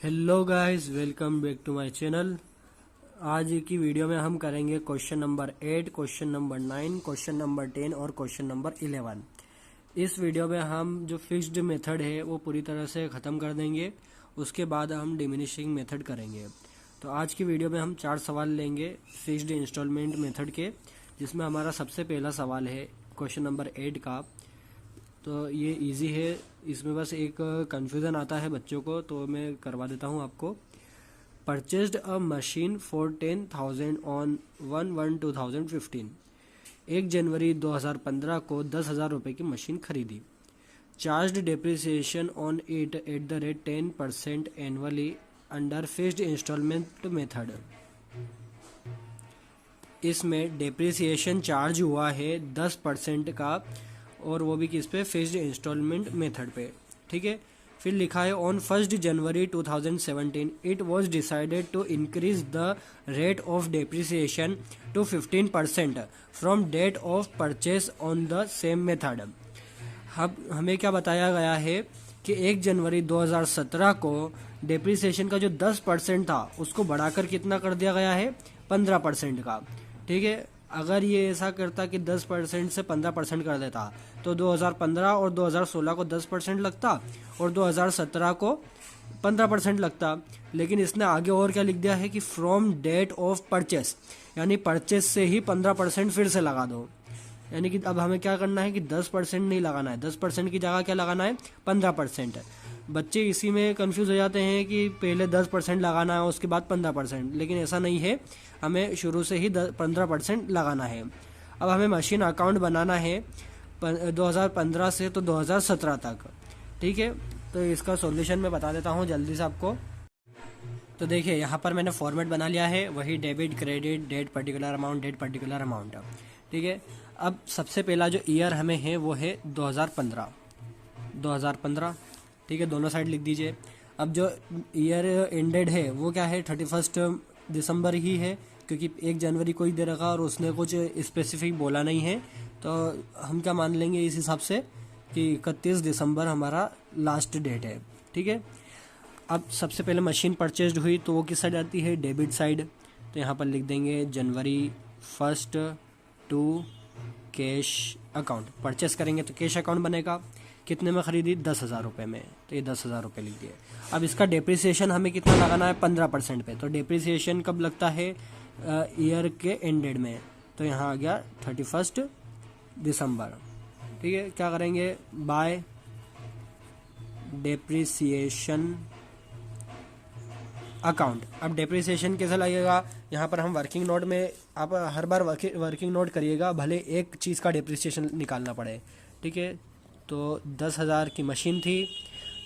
Hello guys, welcome back to my channel. आज की video में हम करेंगे question number 8, question number 9, question number 10 और क्वेश्चन नंबर 11। इस वीडियो में हम जो फिक्स्ड मेथड है वो पूरी तरह से ख़त्म कर देंगे। उसके बाद हम डिमिनिशिंग मेथड करेंगे। तो आज की वीडियो में हम 4 सवाल लेंगे फिक्स्ड इंस्टॉलमेंट मेथड के, जिसमें हमारा सबसे पहला सवाल है क्वेश्चन नंबर 8 का। तो ये इजी है, इसमें बस एक कन्फ्यूज़न आता है बच्चों को, तो मैं करवा देता हूँ आपको। Purchased a machine for 10,000 on 1/1/2015। 1 जनवरी 2015 को 10,000 रुपये की मशीन खरीदी। Charged depreciation on it at the rate 10% annually under fixed instalment method. इसमें डेप्रिसिएशन चार्ज हुआ है 10% का, और वो भी किस पे? फिक्स्ड इंस्टॉलमेंट मेथड पे। ठीक है। फिर लिखा है on 1 January 2017 it was decided to increase the rate of depreciation to 15% from date of purchase on the same method. अब हमें क्या बताया गया है कि 1 जनवरी 2017 को डेप्रिसिएशन का जो 10% था उसको बढ़ाकर कितना कर दिया गया है? 15% का। ठीक है। अगर ये ऐसा करता कि 10% से 15% कर देता तो 2015 और 2016 को 10% लगता और 2017 को 15% लगता। लेकिन इसने आगे और क्या लिख दिया है कि फ्रॉम डेट ऑफ परचेस, यानी परचेस से ही 15% फिर से लगा दो। यानी कि अब हमें क्या करना है कि 10% नहीं लगाना है, 10% की जगह क्या लगाना है? 15%। बच्चे इसी में कंफ्यूज हो जाते हैं कि पहले 10% लगाना है उसके बाद 15%, लेकिन ऐसा नहीं है, हमें शुरू से ही 15% लगाना है। अब हमें मशीन अकाउंट बनाना है 2015 से तो 2017 तक। ठीक है। तो इसका सॉल्यूशन मैं बता देता हूँ जल्दी से आपको। तो देखिए, यहाँ पर मैंने फॉर्मेट बना लिया है, वही debit credit date particular amount date particular amount. ठीक है। अब सबसे पहला जो ईयर हमें है वो है 2015। ठीक है, दोनों साइड लिख दीजिए। अब जो ईयर एंडेड है वो क्या है? 31 दिसंबर ही है, क्योंकि 1 जनवरी को ही दे रखा और उसने कुछ स्पेसिफिक बोला नहीं है। तो हम क्या मान लेंगे इस हिसाब से कि 31 दिसंबर हमारा लास्ट डेट है। ठीक है। अब सबसे पहले मशीन परचेज्ड हुई तो वो किस साइड आती है? Debit side. तो यहाँ पर लिख देंगे जनवरी 1 टू कैश अकाउंट। परचेस करेंगे तो कैश अकाउंट बनेगा। कितने में खरीदी? 10,000 रुपये में, तो ये 10,000 रुपये लिख दिए। अब इसका डेप्रिसिएशन हमें कितना लगाना है? 15% पे। तो डेप्रिसिएशन कब लगता है? ईयर के एंडेड में। तो यहाँ आ गया 31 दिसंबर। ठीक है। क्या करेंगे? Bye depreciation account. अब डेप्रिसिएशन कैसे लगेगा? यहाँ पर हम वर्किंग नोट में, आप हर बार वर्किंग नोट करिएगा, भले एक चीज़ का डेप्रिसिएशन निकालना पड़े। ठीक है। तो 10,000 की मशीन थी,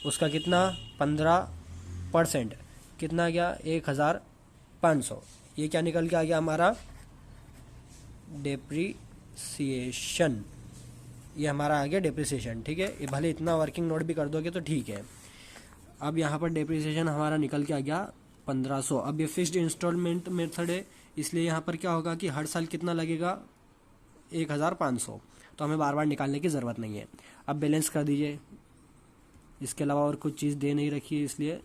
उसका कितना? 15%। कितना गया? 1,500। ये क्या निकल के आ गया हमारा? डेप्रिसिएशन। ये हमारा आ गया डेप्रिसिएशन। ठीक है। ये भले इतना वर्किंग नोट भी कर दोगे तो ठीक है। अब यहाँ पर डेप्रिसिएशन हमारा निकल के आ गया 1,500। अब ये फिक्स्ड इंस्टॉलमेंट मेथड है, इसलिए यहाँ पर क्या होगा कि हर साल कितना लगेगा? 1,500। तो हमें बार बार निकालने की ज़रूरत नहीं है। अब बैलेंस कर दीजिए। इसके अलावा और कुछ चीज़ दे नहीं रखी है, इसलिए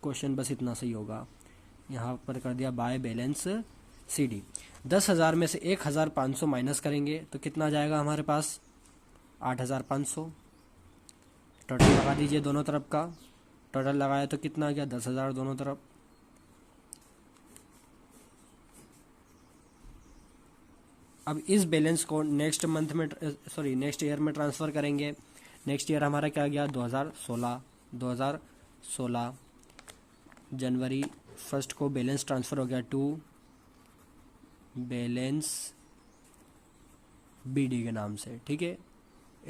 क्वेश्चन बस इतना सही होगा। यहाँ पर कर दिया बाय बैलेंस CD। 10,000 में से 1,500 माइनस करेंगे तो कितना आ जाएगा हमारे पास? 8,500। टोटल लगा दीजिए दोनों तरफ का। टोटल लगाया तो कितना आ गया? 10,000 दोनों तरफ। अब इस बैलेंस को नेक्स्ट ईयर में ट्रांसफ़र करेंगे। नेक्स्ट ईयर हमारा क्या गया? 2016 जनवरी 1 को बैलेंस ट्रांसफ़र हो गया टू बैलेंस BD के नाम से। ठीक है।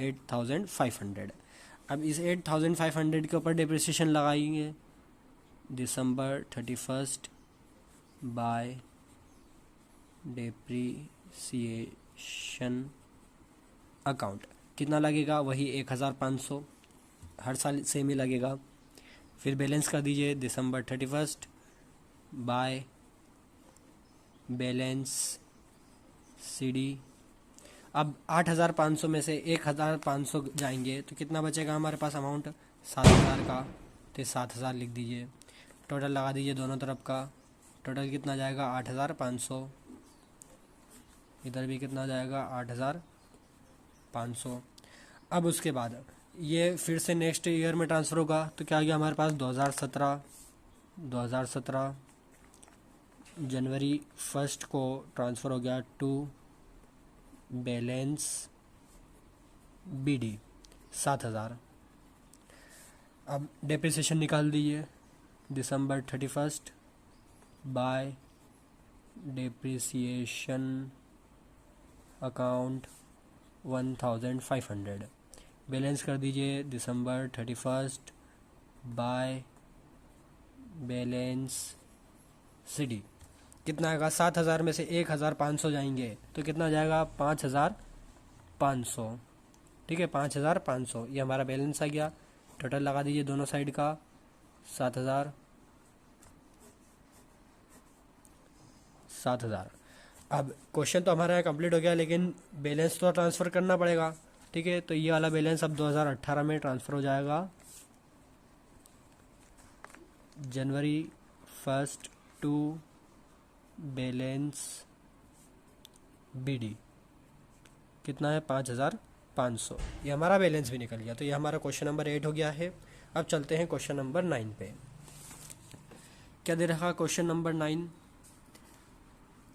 8,500। अब इस 8,500 के ऊपर डेप्रिसिएशन लगाएंगे दिसंबर 31 बाय डेप्रिसिएशन अकाउंट। कितना लगेगा? वही 1,500, हर साल सेम ही लगेगा। फिर बैलेंस कर दीजिए दिसंबर 31 बाय बैलेंस CD। अब 8,500 में से 1,500 जाएंगे तो कितना बचेगा हमारे पास अमाउंट? 7,000 का। तो 7,000 लिख दीजिए। टोटल लगा दीजिए दोनों तरफ का, टोटल कितना जाएगा 8,500, इधर भी कितना जाएगा 8,500। अब उसके बाद ये फिर से नेक्स्ट ईयर में ट्रांसफ़र होगा, तो क्या आ गया हमारे पास 2017 जनवरी 1 को ट्रांसफ़र हो गया टू बैलेंस BD 7,000। अब डेप्रिसिएशन निकाल दीजिए, December 31 bye depreciation account 1,500, balance कर दीजिए December 31 बाय बैलेंस CD। कितना आएगा, 7,000 में से 1,500 जाएंगे तो कितना जाएगा 5,500। ठीक है, 5,500 ये हमारा बैलेंस आ गया। टोटल लगा दीजिए दोनों साइड का 7,000। अब क्वेश्चन तो हमारा कंप्लीट हो गया, लेकिन बैलेंस तो ट्रांसफ़र करना पड़ेगा। ठीक है, तो ये वाला बैलेंस अब 2018 में ट्रांसफ़र हो जाएगा, जनवरी 1 टू बैलेंस BD कितना है 5,500। ये हमारा बैलेंस भी निकल गया। तो ये हमारा क्वेश्चन नंबर 8 हो गया है। अब चलते हैं क्वेश्चन नंबर 9 पे। क्या दे रखा question number 9,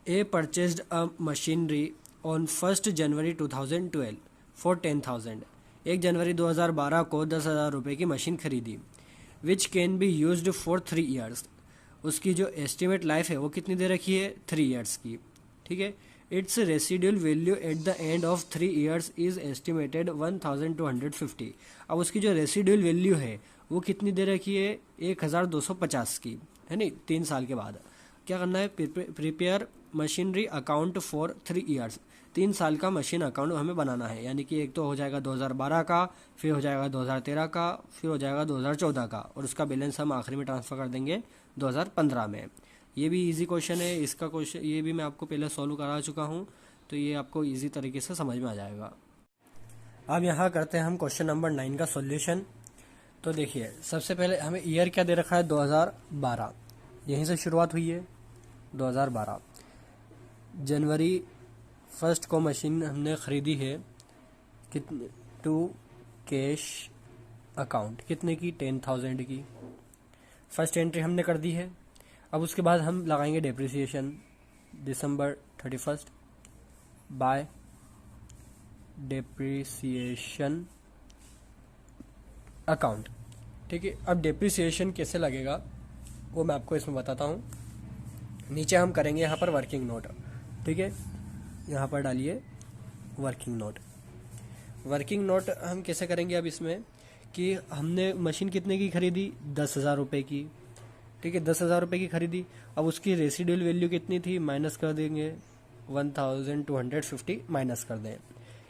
A purchased a machinery on 1 January 2012 for 10,000। 1 जनवरी 2012 को 10,000 रुपये की मशीन खरीदी, which can be used for 3 years. उसकी जो एस्टिमेट लाइफ है वो कितनी दे रखी है 3 ईयर्स की। ठीक है, it's residual value at the end of 3 years is estimated 1,250। अब उसकी जो रेसिडुअल वैल्यू है वो कितनी दे रखी है 1,250 की, है नहीं, 3 साल के बाद। क्या करना है, prepare machinery account for 3 years. 3 साल का मशीन अकाउंट हमें बनाना है, यानी कि एक तो हो जाएगा 2012 का, फिर हो जाएगा 2013 का, फिर हो जाएगा 2014 का, और उसका बैलेंस हम आखिरी में ट्रांसफ़र कर देंगे 2015 में। ये भी इजी क्वेश्चन है, इसका क्वेश्चन ये भी मैं आपको पहले सॉल्व करा चुका हूँ, तो ये आपको इजी तरीके से समझ में आ जाएगा। अब यहाँ करते हैं हम क्वेश्चन नंबर 9 का सॉल्यूशन। तो देखिए, सबसे पहले हमें ईयर क्या दे रखा है 2012, यहीं से शुरुआत हुई है 2012। जनवरी 1 को मशीन हमने ख़रीदी है, कितने, टू कैश अकाउंट कितने की 10,000 की। फर्स्ट एंट्री हमने कर दी है। अब उसके बाद हम लगाएंगे depreciation December 31 bye depreciation account. ठीक है, अब डेप्रिसिएशन कैसे लगेगा वो मैं आपको इसमें बताता हूँ। नीचे हम करेंगे यहाँ पर वर्किंग नोट। ठीक है, यहाँ पर डालिए वर्किंग नोट। वर्किंग नोट हम कैसे करेंगे अब इसमें, कि हमने मशीन कितने की खरीदी 10,000 रुपये की। ठीक है, 10,000 रुपये की खरीदी। अब उसकी रेसिडुअल वैल्यू कितनी थी, माइनस कर देंगे 1,250 माइनस कर दें।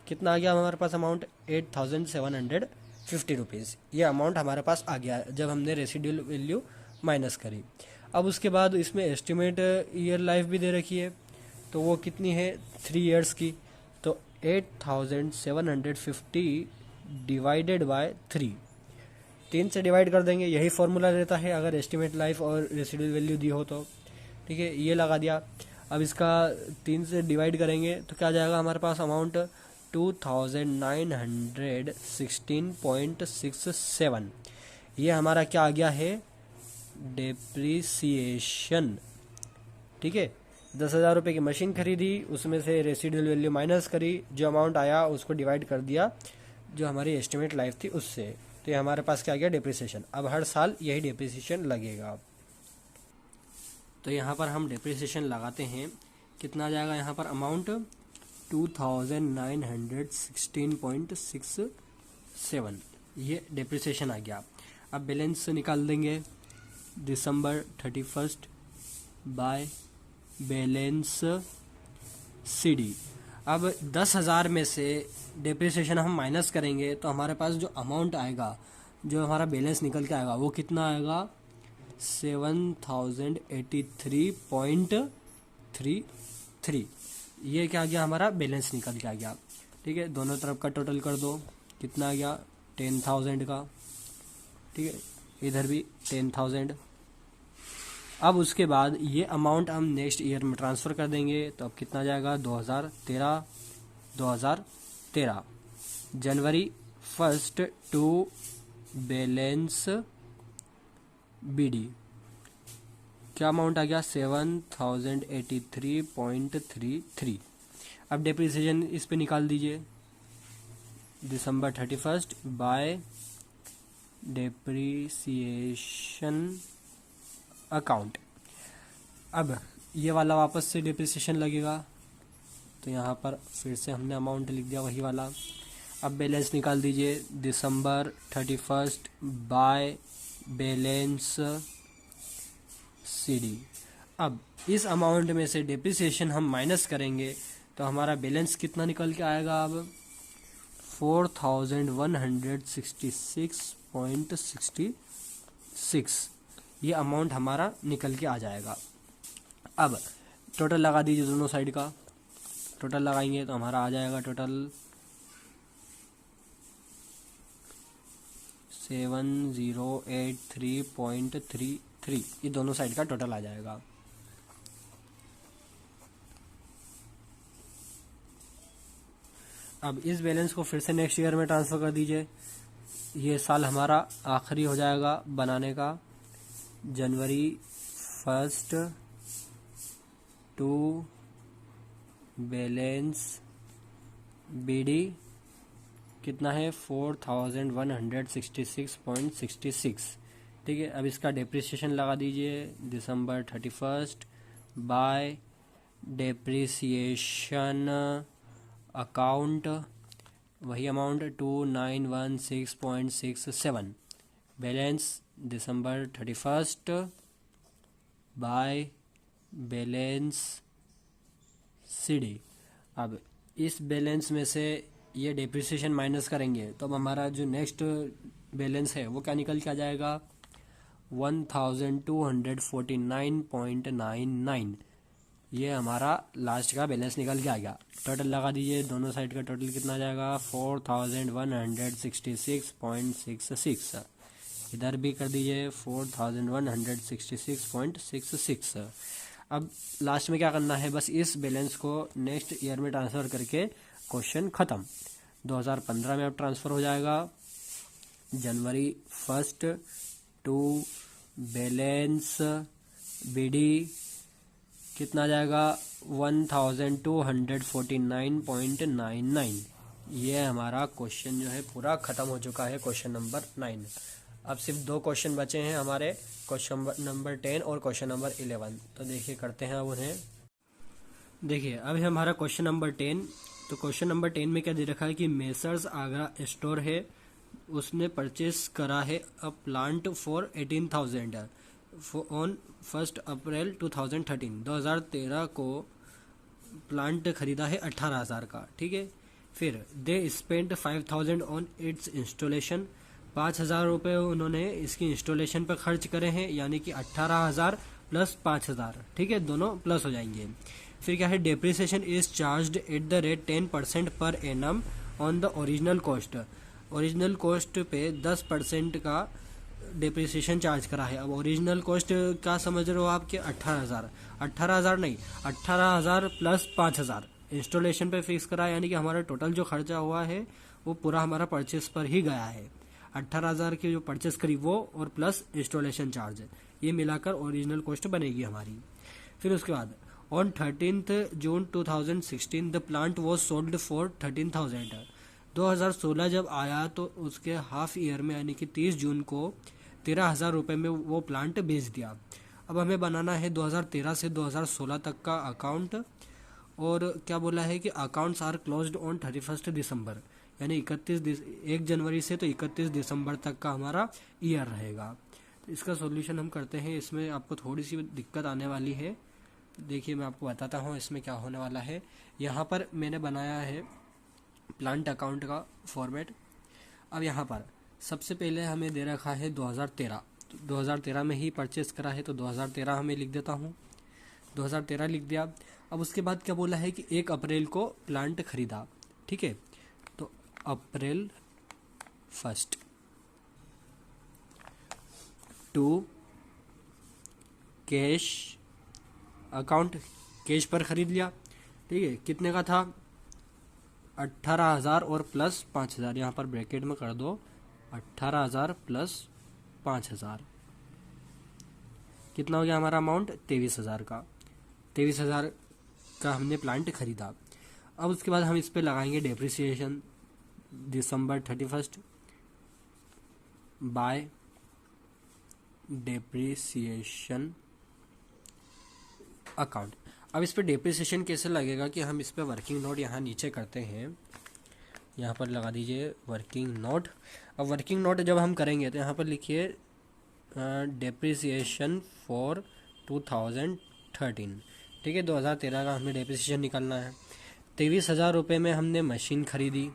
कितना आ गया हमारे पास अमाउंट 8,750 रुपीज़। ये अमाउंट हमारे पास आ गया जब हमने रेसिडुअल वैल्यू माइनस करी। अब उसके बाद इसमें एस्टिमेट ईयर लाइफ भी दे रखी है, तो वो कितनी है 3 ईयर्स की। तो 8,750 डिवाइडेड बाय 3 से डिवाइड कर देंगे, यही फॉर्मूला रहता है अगर एस्टिमेट लाइफ और रेसिडुअल वैल्यू दी हो तो। ठीक है, ये लगा दिया। अब इसका 3 से डिवाइड करेंगे तो क्या जाएगा हमारे पास अमाउंट 2,916.67। ये हमारा क्या आ गया है डेप्रिसिएशन। ठीक है, 10,000 रुपये की मशीन खरीदी, उसमें से रेसिडुअल वैल्यू माइनस करी, जो अमाउंट आया उसको डिवाइड कर दिया जो हमारी एस्टिमेट लाइफ थी उससे। तो ये हमारे पास क्या गया डेप्रिसिएशन। अब हर साल यही डेप्रिसिएशन लगेगा। तो यहाँ पर हम डेप्रिसिएशन लगाते हैं, कितना आ जाएगा यहाँ पर अमाउंट 2,916.67। ये डेप्रिसिएशन आ गया। अब बैलेंस निकाल देंगे December 31 बाय बैलेंस CD। अब 10,000 में से डेप्रिसिएशन हम माइनस करेंगे तो हमारे पास जो अमाउंट आएगा, जो हमारा बैलेंस निकल के आएगा वो कितना आएगा 7,083.33। ये क्या आ गया हमारा बैलेंस निकल के आ गया। ठीक है, दोनों तरफ का टोटल कर दो, कितना आ गया 10,000 का। ठीक है, इधर भी 10,000। अब उसके बाद ये अमाउंट हम नेक्स्ट ईयर में ट्रांसफ़र कर देंगे, तो अब कितना आ जाएगा 2013 जनवरी 1 टू बैलेंस बीडी क्या अमाउंट आ गया 7083.33। अब डेप्रिसिएशन इस पे निकाल दीजिए, दिसंबर 31 बाय डेप्रिसिएशन अकाउंट। अब ये वाला वापस से डेप्रिसिएशन लगेगा, तो यहाँ पर फिर से हमने अमाउंट लिख दिया वही वाला। अब बैलेंस निकाल दीजिए, दिसंबर 31 बाय बैलेंस सीडी। अब इस अमाउंट में से डेप्रिसिएशन हम माइनस करेंगे तो हमारा बैलेंस कितना निकल के आएगा, अब 4166.66 ये अमाउंट हमारा निकल के आ जाएगा। अब टोटल लगा दीजिए दोनों साइड का, टोटल लगाएंगे तो हमारा आ जाएगा टोटल 7083.33, ये दोनों साइड का टोटल आ जाएगा। अब इस बैलेंस को फिर से नेक्स्ट ईयर में ट्रांसफ़र कर दीजिए। ये साल हमारा आखिरी हो जाएगा बनाने का, जनवरी 1 टू बैलेंस बीडी कितना है 4166.66। ठीक है, अब इसका डेप्रिसिएशन लगा दीजिए, दिसंबर 31 बाय डेप्रिसिएशन अकाउंट वही amount 2916.67 balance December 31 by balance CD. अब इस बैलेंस में से ये डेप्रिसिएशन माइनस करेंगे तो अब हमारा जो नेक्स्ट बैलेंस है वो क्या निकल के आ जाएगा 1249.99। ये हमारा लास्ट का बैलेंस निकल के आ गया। टोटल लगा दीजिए, दोनों साइड का टोटल कितना आ जाएगा 4166.66। इधर भी कर दीजिए 4166.66। अब लास्ट में क्या करना है, बस इस बैलेंस को नेक्स्ट ईयर में ट्रांसफ़र करके क्वेश्चन ख़त्म। 2015 में अब ट्रांसफ़र हो जाएगा, जनवरी 1 टू बैलेंस बीडी कितना जाएगा 1249.99। ये हमारा क्वेश्चन जो है पूरा ख़त्म हो चुका है, क्वेश्चन नंबर 9। अब सिर्फ 2 क्वेश्चन बचे हैं हमारे, क्वेश्चन नंबर 10 और क्वेश्चन नंबर 11। तो देखिए करते हैं अब उन्हें। देखिए अब है हमारा क्वेश्चन नंबर 10। तो क्वेश्चन नंबर 10 में क्या दे रखा है कि मेसर्स आगरा स्टोर है, उसने परचेस करा है अ प्लांट फॉर 18,000 ऑन 1 अप्रैल 2013 को प्लांट खरीदा है 18,000 का। ठीक है, फिर they spent 5,000 on it's installation, 5,000 रुपये उन्होंने इसकी इंस्टॉलेशन पर खर्च करे हैं, यानी कि 18,000 प्लस 5,000। ठीक है, दोनों प्लस हो जाएंगे। फिर क्या है, depreciation is charged eight the rate 10% per annum on the original cost. Original cost पे 10% का डेप्रिसिएशन चार्ज करा है। अब ओरिजिनल कॉस्ट क्या समझ रहे हो आप कि 18,000 नहीं, 18,000 प्लस 5,000 इंस्टॉलेशन पे फिक्स करा है, यानी कि हमारा टोटल जो खर्चा हुआ है वो पूरा हमारा परचेस पर ही गया है। 18,000 की जो परचेस करी वो और प्लस इंस्टॉलेशन चार्ज, ये मिलाकर ओरिजिनल कॉस्ट बनेगी हमारी। फिर उसके बाद on 13 June 2016 the plant was sold for 13,000। 2016 जब आया तो उसके हाफ ईयर में यानी कि 30 जून को 13,000 रुपये में वो प्लांट बेच दिया। अब हमें बनाना है 2013 से 2016 तक का अकाउंट, और क्या बोला है कि अकाउंट्स आर क्लोज्ड ऑन 31 दिसंबर, यानी 1 जनवरी से तो 31 दिसंबर तक का हमारा ईयर रहेगा। तो इसका सॉल्यूशन हम करते हैं। इसमें आपको थोड़ी सी दिक्कत आने वाली है, देखिए मैं आपको बताता हूँ इसमें क्या होने वाला है। यहाँ पर मैंने बनाया है प्लांट अकाउंट का फॉर्मेट। अब यहाँ पर सबसे पहले हमें दे रखा है 2013, तो 2013 में ही परचेस करा है तो 2013 हमें लिख देता हूँ, 2013 लिख दिया। अब उसके बाद क्या बोला है कि 1 अप्रैल को प्लांट खरीदा। ठीक है, तो अप्रैल 1 टू कैश अकाउंट, कैश पर ख़रीद लिया, ठीक है। कितने का था? 18,000 और प्लस 5,000, यहाँ पर ब्रैकेट में कर दो, 18,000 प्लस 5,000, कितना हो गया हमारा अमाउंट? 23,000 का। 23,000 का हमने प्लांट खरीदा। अब उसके बाद हम इस पे लगाएंगे डेप्रिसिएशन दिसंबर 31 बाय डेप्रिसिएशन अकाउंट। अब इस पे डेप्रिसिएशन कैसे लगेगा कि हम इस पे वर्किंग नोट यहाँ नीचे करते हैं, यहाँ पर लगा दीजिए वर्किंग नोट। अब वर्किंग नोट जब हम करेंगे तो यहाँ पर लिखिए डेप्रिसिएशन फॉर 2013, ठीक है। 2013 का हमें डेप्रिसिएशन निकालना है। 23,000 रुपये में हमने मशीन खरीदी।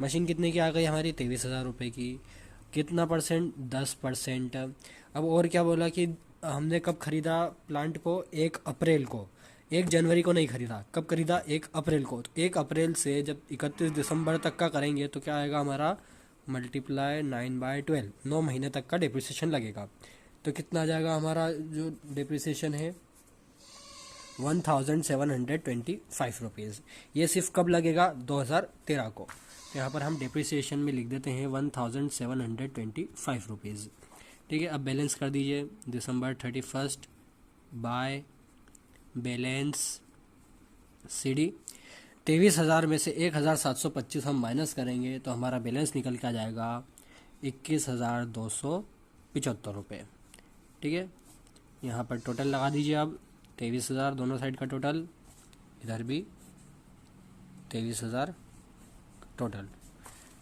मशीन कितने की आ गई हमारी? 23,000 रुपये की। कितना परसेंट? 10%। अब और क्या बोला कि हमने कब खरीदा प्लांट को? 1 अप्रैल को। 1 जनवरी को नहीं खरीदा। कब खरीदा? 1 अप्रैल को। तो 1 अप्रैल से जब 31 दिसंबर तक का करेंगे तो क्या आएगा हमारा? मल्टीप्लाई 9/12, 9 महीने तक का डेप्रिसिएशन लगेगा। तो कितना आ जाएगा हमारा जो डेप्रिसिएशन है? 1,725 रुपीज़। ये सिर्फ कब लगेगा? 2013 को। तो यहाँ पर हम डेप्रिसिएशन में लिख देते हैं 1,725 रुपीज़, ठीक है। अब बैलेंस कर दीजिए दिसंबर 31 बाय बैलेंस CD। 23,000 में से 1,725 हम माइनस करेंगे तो हमारा बैलेंस निकल के आ जाएगा 21,275 रुपये, ठीक है। यहाँ पर टोटल लगा दीजिए अब 23,000 दोनों साइड का टोटल, इधर भी 23,000 टोटल,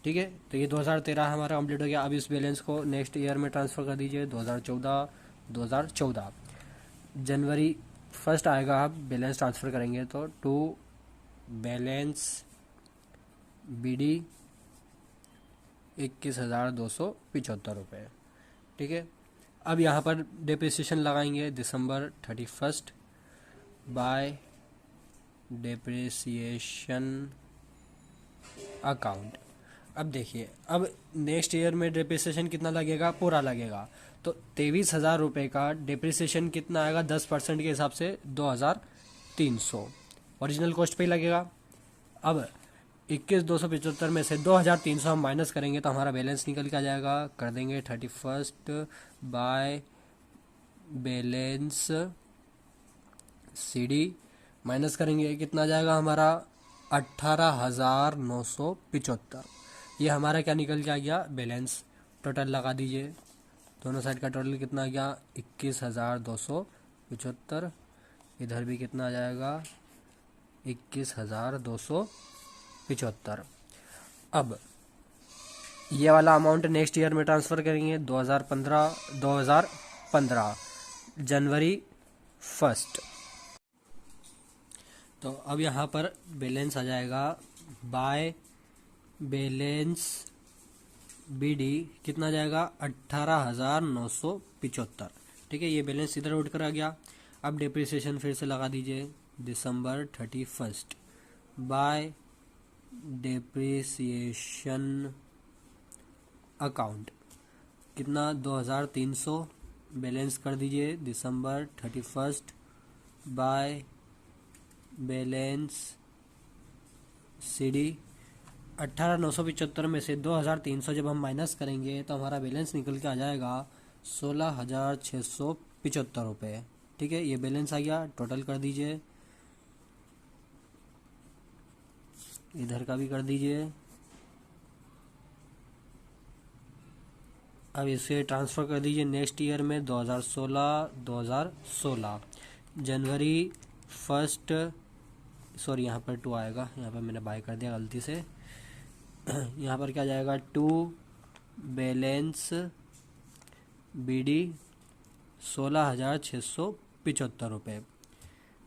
ठीक है। तो ये 2013 हमारा कंप्लीट हो गया। अब इस बैलेंस को नेक्स्ट ईयर में ट्रांसफ़र कर दीजिए 2014 जनवरी 1 आएगा। आप बैलेंस ट्रांसफ़र करेंगे तो टू बैलेंस BD 21,275 रुपये, ठीक है। अब यहाँ पर डेप्रिसिएशन लगाएंगे दिसंबर 31 बाय डेप्रिसिएशन अकाउंट। अब देखिए, अब नेक्स्ट ईयर में डेप्रिसिएशन कितना लगेगा? पूरा लगेगा। तो 23,000 रुपये का डेप्रिसिएशन कितना आएगा? 10% के हिसाब से 2,300 ओरिजिनल कॉस्ट पे ही लगेगा। अब 21,275 में से 2,300 हम माइनस करेंगे तो हमारा बैलेंस निकल के आ जाएगा। कर देंगे 31 बाय बैलेंस CD, माइनस करेंगे कितना आ जाएगा हमारा? 18,975। ये हमारा क्या निकल के आ गया? बैलेंस। टोटल लगा दीजिए, दोनों साइड का टोटल कितना आ गया? 21,275। इधर भी कितना आ जाएगा? 21,275। अब ये वाला अमाउंट नेक्स्ट ईयर में ट्रांसफ़र करेंगे 2015 जनवरी 1। तो अब यहाँ पर बैलेंस आ जाएगा बाय बैलेंस BD कितना आ जाएगा? 18,975, ठीक है। ये बैलेंस इधर उठ कर आ गया। अब डेप्रिसिएशन फिर से लगा दीजिए दिसंबर 31 बाय डेप्रिसिएशन अकाउंट, कितना? 2,300। बैलेंस कर दीजिए दिसंबर 31 बाय बैलेंस CD। 18,975 में से 2,300 जब हम माइनस करेंगे तो हमारा बैलेंस निकल के आ जाएगा 16,675 रुपये, ठीक है। ये बैलेंस आ गया। टोटल कर दीजिए, इधर का भी कर दीजिए। अब इसे ट्रांसफ़र कर दीजिए नेक्स्ट ईयर में 2016 जनवरी 1। सॉरी, यहाँ पर 2 आएगा, यहाँ पर मैंने बाय कर दिया गलती से। यहाँ पर क्या जाएगा? टू बैलेंस BD 16,675 रुपये,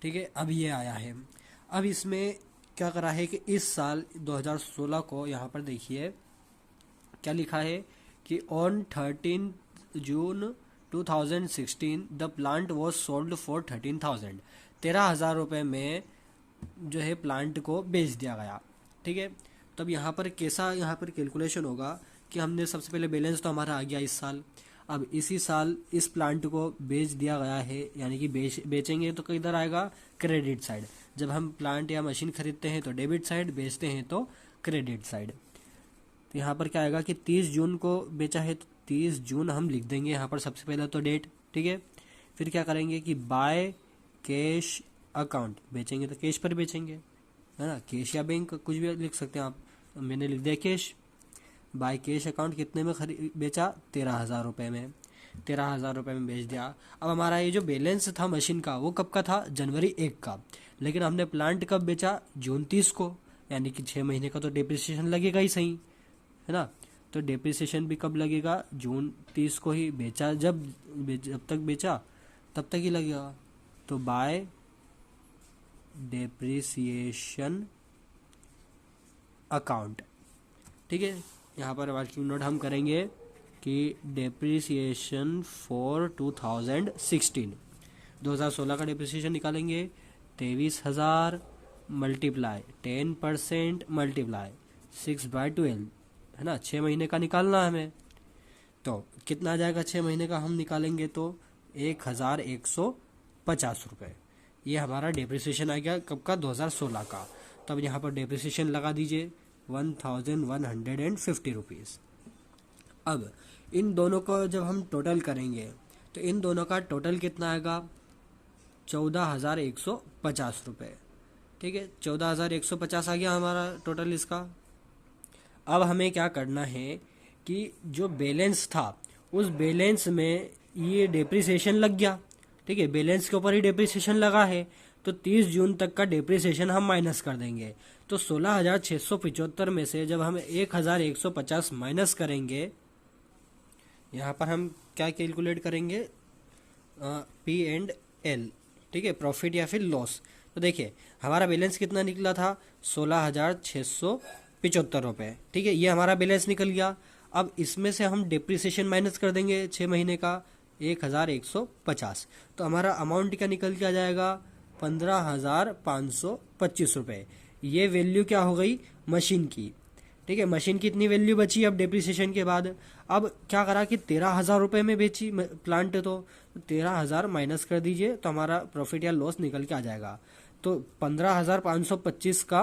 ठीक है। अब ये आया है। अब इसमें क्या करा है कि इस साल 2016 को यहाँ पर देखिए क्या लिखा है कि on 13 June 2016 the plant was sold for 13,000। 13,000 रुपये में जो है प्लांट को बेच दिया गया, ठीक है। तब यहाँ पर कैसा यहाँ पर कैलकुलेशन होगा कि हमने सबसे पहले बैलेंस तो हमारा आ गया इस साल। अब इसी साल इस प्लांट को बेच दिया गया है, यानी कि बेचेंगे तो किधर आएगा, क्रेडिट साइड। जब हम प्लांट या मशीन खरीदते हैं तो डेबिट साइड, बेचते हैं तो क्रेडिट साइड। तो यहाँ पर क्या आएगा कि 30 जून को बेचा है तो 30 जून हम लिख देंगे यहाँ पर सबसे पहले तो डेट, ठीक है। फिर क्या करेंगे कि बाय कैश अकाउंट, बेचेंगे तो कैश पर बेचेंगे, है ना, कैश या बैंक कुछ भी लिख सकते हैं आप। मैंने लिख दिया कैश। बाय कैश अकाउंट कितने में बेचा, 13,000 रुपये में, 13,000 रुपये में बेच दिया। अब हमारा ये जो बैलेंस था मशीन का वो कब का था, जनवरी 1 का, लेकिन हमने प्लांट कब बेचा, जून 30 को, यानी कि 6 महीने का तो डिप्रिसिएशन लगेगा ही सही, है ना। तो डिप्रिसिएशन भी कब लगेगा, जून 30 को ही बेचा, जब तक बेचा तब तक ही लगेगा। तो बाय डिप्रिसिएशन अकाउंट, ठीक है। यहाँ पर वर्किंग नोट हम करेंगे कि डिप्रिसिएशन फॉर 2016 का डिप्रिसिएशन निकालेंगे, 23,000 मल्टीप्लाई 10% मल्टीप्लाई 6/12, है ना, 6 महीने का निकालना हमें। तो कितना आ जाएगा 6 महीने का हम निकालेंगे तो 1,150 रुपये। ये हमारा डिप्रिसिएशन आ गया कब का, 2016 का। तब यहाँ पर डिप्रिसिएशन लगा दीजिए 1,150 रुपीज़। अब इन दोनों को जब हम टोटल करेंगे तो इन दोनों का टोटल कितना आएगा, 14,150 रुपये, ठीक है। 14,150 आ गया हमारा टोटल इसका। अब हमें क्या करना है कि जो बैलेंस था उस बैलेंस में ये डिप्रिसिएशन लग गया, ठीक है, बैलेंस के ऊपर ही डिप्रिसिएशन लगा है, तो 30 जून तक का डिप्रिसिएशन हम माइनस कर देंगे। तो 16,675 में से जब हम 1,150 माइनस करेंगे, यहाँ पर हम क्या कैलकुलेट करेंगे, P&L, ठीक है, प्रॉफिट या फिर लॉस। तो देखिए हमारा बैलेंस कितना निकला था, 16,675 रुपये, ठीक है, ये हमारा बैलेंस निकल गया। अब इसमें से हम डिप्रिसिएशन माइनस कर देंगे 6 महीने का, 1,150, तो हमारा अमाउंट क्या निकल के आ जाएगा, 15,525 रुपये। ये वैल्यू क्या हो गई मशीन की, ठीक है, मशीन की इतनी वैल्यू बची अब डिप्रिसिएशन के बाद। अब क्या करा कि 13,000 रुपये में बेची प्लांट, तो 13,000 माइनस कर दीजिए तो हमारा प्रॉफिट या लॉस निकल के आ जाएगा। तो 15,525 का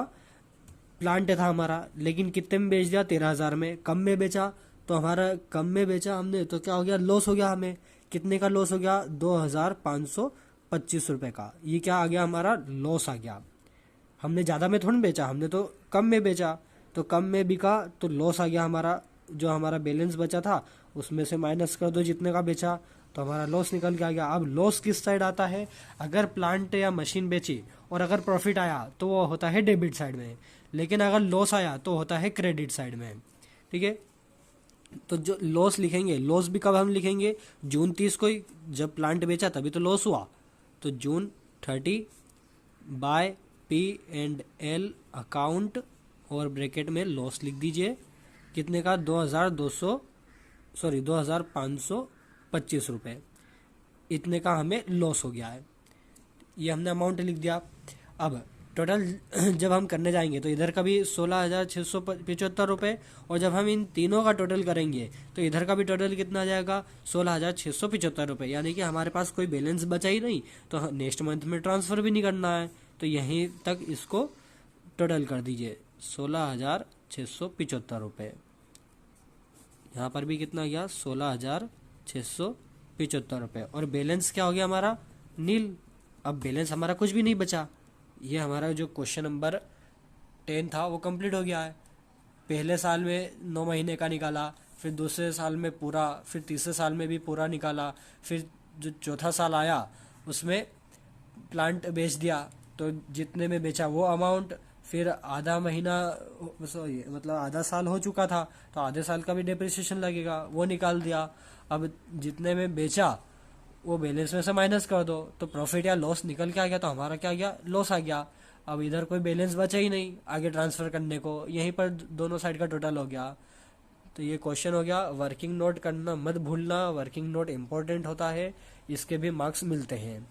प्लांट था हमारा, लेकिन कितने में बेच दिया, 13,000 में, कम में बेचा। तो हमारा कम में बेचा हमने तो क्या हो गया, लॉस हो गया हमें। कितने का लॉस हो गया, 2,525 रुपये का। ये क्या आ गया, हमारा लॉस आ गया। हमने ज़्यादा में थोड़ा बेचा, हमने तो कम में बेचा, तो कम में बिका तो लॉस आ गया हमारा। जो हमारा बैलेंस बचा था उसमें से माइनस कर दो जितने का बेचा, तो हमारा लॉस निकल के आ गया। अब लॉस किस साइड आता है, अगर प्लांट या मशीन बेची और अगर प्रॉफिट आया तो वो होता है डेबिट साइड में, लेकिन अगर लॉस आया तो होता है क्रेडिट साइड में, ठीक है। तो जो लॉस लिखेंगे, लॉस भी कब हम लिखेंगे, जून 30 को ही, जब प्लांट बेचा तभी तो लॉस हुआ। तो जून 30 बाय P&L अकाउंट और ब्रैकेट में लॉस लिख दीजिए, कितने का, 2,525 रुपये, इतने का हमें लॉस हो गया है। ये हमने अमाउंट लिख दिया। अब टोटल जब हम करने जाएंगे तो इधर का भी 16,675 रुपये, और जब हम इन तीनों का टोटल करेंगे तो इधर का भी टोटल कितना आ जाएगा, 16,675 रुपये, यानी कि हमारे पास कोई बैलेंस बचा ही नहीं, तो नेक्स्ट मंथ में ट्रांसफ़र भी नहीं करना है, तो यहीं तक इसको टोटल कर दीजिए, 16,675 रुपये। यहाँ पर भी कितना गया, 16,675 रुपये, और बैलेंस क्या हो गया हमारा, नील। अब बैलेंस हमारा कुछ भी नहीं बचा। ये हमारा जो क्वेश्चन नंबर 10 था वो कंप्लीट हो गया है। पहले साल में 9 महीने का निकाला, फिर दूसरे साल में पूरा, फिर तीसरे साल में भी पूरा निकाला, फिर जो चौथा साल आया उसमें प्लांट बेच दिया, तो जितने में बेचा वो अमाउंट, फिर आधा महीना मतलब आधा साल हो चुका था तो आधे साल का भी डिप्रिसिएशन लगेगा, वो निकाल दिया। अब जितने में बेचा वो बैलेंस में से माइनस कर दो, तो प्रॉफिट या लॉस निकल के आ गया, तो हमारा क्या गया, लॉस आ गया। अब इधर कोई बैलेंस बचा ही नहीं आगे ट्रांसफ़र करने को, यहीं पर दोनों साइड का टोटल हो गया। तो ये क्वेश्चन हो गया। वर्किंग नोट करना मत भूलना, वर्किंग नोट इम्पोर्टेंट होता है, इसके भी मार्क्स मिलते हैं,